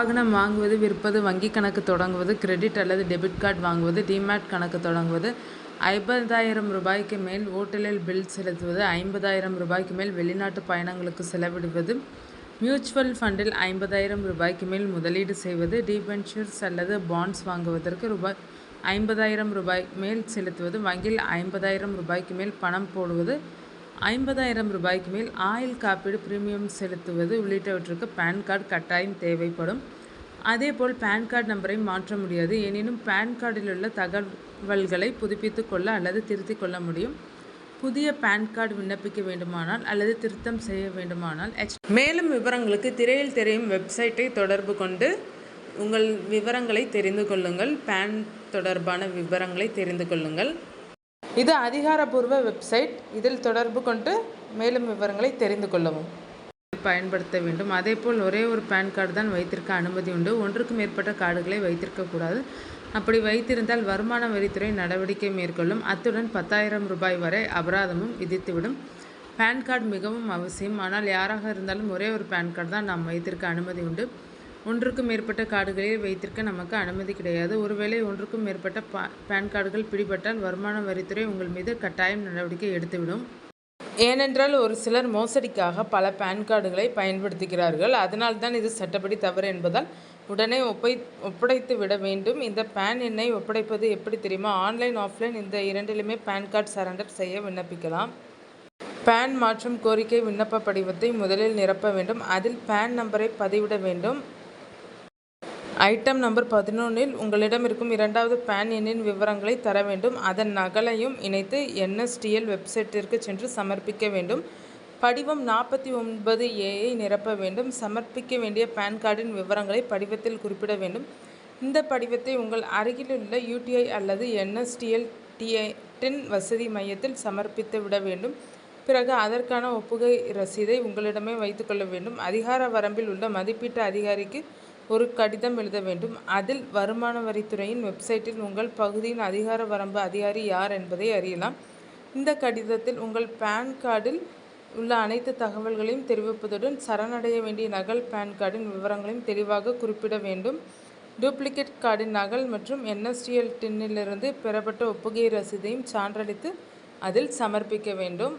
வாகனம் வாங்குவது, விற்பது, வங்கி கணக்கு தொடங்குவது, கிரெடிட் அல்லது டெபிட் கார்டு வாங்குவது, டிமேட் கணக்கு தொடங்குவது, 50,000 ரூபாய்க்கு மேல் ஓட்டலில் பில் செலுத்துவது, 50,000 ரூபாய்க்கு மேல் வெளிநாட்டு பயணங்களுக்கு செலவிடுவது, மியூச்சுவல் ஃபண்டில் 50,000 ரூபாய்க்கு மேல் முதலீடு செய்வது, டிபென்ச்சர்ஸ் அல்லது பாண்ட்ஸ் வாங்குவதற்கு ரூபாய் 50,000 ரூபாய் மேல் செலுத்துவது, வங்கியில் 50,000 ரூபாய்க்கு மேல் பணம் போடுவது, 50,000 ரூபாய்க்கு மேல் ஆயுள் காப்பீடு பிரீமியம் செலுத்துவது உள்ளிட்டவற்றுக்கு பேன் கார்டு கட்டாயம் தேவைப்படும். அதேபோல் பேன் கார்டு நம்பரை மாற்ற முடியாது. எனினும் பேன் கார்டில் உள்ள தகவல்களை புதுப்பித்து கொள்ள அல்லது திருத்திக் கொள்ள முடியும். புதிய பேன் கார்டு விண்ணப்பிக்க வேண்டுமானால் அல்லது திருத்தம் செய்ய வேண்டுமானால் மேலும் விவரங்களுக்கு திரையில் தெரியும் வெப்சைட்டை தொடர்பு கொண்டு உங்கள் விவரங்களை தெரிந்து கொள்ளுங்கள். பேன் தொடர்பான விவரங்களை தெரிந்து கொள்ளுங்கள். இது அதிகாரப்பூர்வ வெப்சைட். இதில் தொடர்பு கொண்டு மேலும் விவரங்களை தெரிந்து கொள்ளவும் பயன்படுத்த வேண்டும். அதேபோல் ஒரே ஒரு பேன் கார்டு தான் வைத்திருக்க அனுமதி உண்டு. ஒன்றுக்கு மேற்பட்ட கார்டுகளை வைத்திருக்கக்கூடாது. அப்படி வைத்திருந்தால் வருமான வரித்துறை நடவடிக்கை மேற்கொள்ளும். அத்துடன் 10,000 ரூபாய் வரை அபராதமும் விதித்துவிடும். பேன் கார்டு மிகவும் அவசியம். ஆனால் யாராக இருந்தாலும் ஒரே ஒரு பேன் கார்டு தான் நாம் வைத்திருக்க அனுமதி உண்டு. ஒன்றுக்கும் மேற்பட்ட கார்டுகளை வைத்திருக்க நமக்கு அனுமதி கிடையாது. ஒருவேளை ஒன்றுக்கும் மேற்பட்ட பேன் கார்டுகள் பிடிபட்டால் வருமான வரித்துறை உங்கள் மீது கட்டாயம் நடவடிக்கை எடுத்துவிடும். ஏனென்றால் ஒரு சிலர் மோசடிக்காக பல பேன் கார்டுகளை பயன்படுத்துகிறார்கள். அதனால்தான் இது சட்டப்படி தவறு என்பதால் உடனே ஒப்படைத்து விட வேண்டும். இந்த பேன் எண்ணை ஒப்படைப்பது எப்படி தெரியுமா? ஆன்லைன், ஆஃப்லைன் இந்த இரண்டிலுமே பேன் கார்டு சரண்டர் செய்ய விண்ணப்பிக்கலாம். பேன் மாற்றம் கோரிக்கை விண்ணப்ப படிவத்தை முதலில் நிரப்ப வேண்டும். அதில் பேன் நம்பரை பதிவிட வேண்டும். ஐட்டம் நம்பர் 11இல் உங்களிடம் இருக்கும் இரண்டாவது பேன் எண்ணின் விவரங்களை தர வேண்டும். அதன் நகலையும் இணைத்து NSTL வெப்சைட்டிற்கு சென்று சமர்ப்பிக்க வேண்டும். படிவம் 49A நிரப்ப வேண்டும். சமர்ப்பிக்க வேண்டிய பேன் கார்டின் விவரங்களை படிவத்தில் குறிப்பிட வேண்டும். இந்த படிவத்தை உங்கள் அருகிலுள்ள UTI அல்லது NSTL டின் வசதி மையத்தில் சமர்ப்பித்து விட வேண்டும். பிறகு அதற்கான ஒப்புகை ரசீதை உங்களிடமே வைத்துக்கொள்ள வேண்டும். அதிகார வரம்பில் உள்ள மதிப்பீட்டு அதிகாரிக்கு ஒரு கடிதம் எழுத வேண்டும். அதில் வருமான வரித்துறையின் வெப்சைட்டில் உங்கள் பகுதியின் அதிகார வரம்பு அதிகாரி யார் என்பதை அறியலாம். இந்த கடிதத்தில் உங்கள் பேன் கார்டில் உள்ள அனைத்து தகவல்களையும் தெரிவிப்பதுடன் சரணடைய வேண்டிய நகல் பேன் கார்டின் விவரங்களையும் தெளிவாக குறிப்பிட வேண்டும். டூப்ளிகேட் கார்டின் நகல் மற்றும் NSTL டின்னிலிருந்து பெறப்பட்ட ஒப்புகை ரசீதையும் சான்றளித்து அதில் சமர்ப்பிக்க வேண்டும்.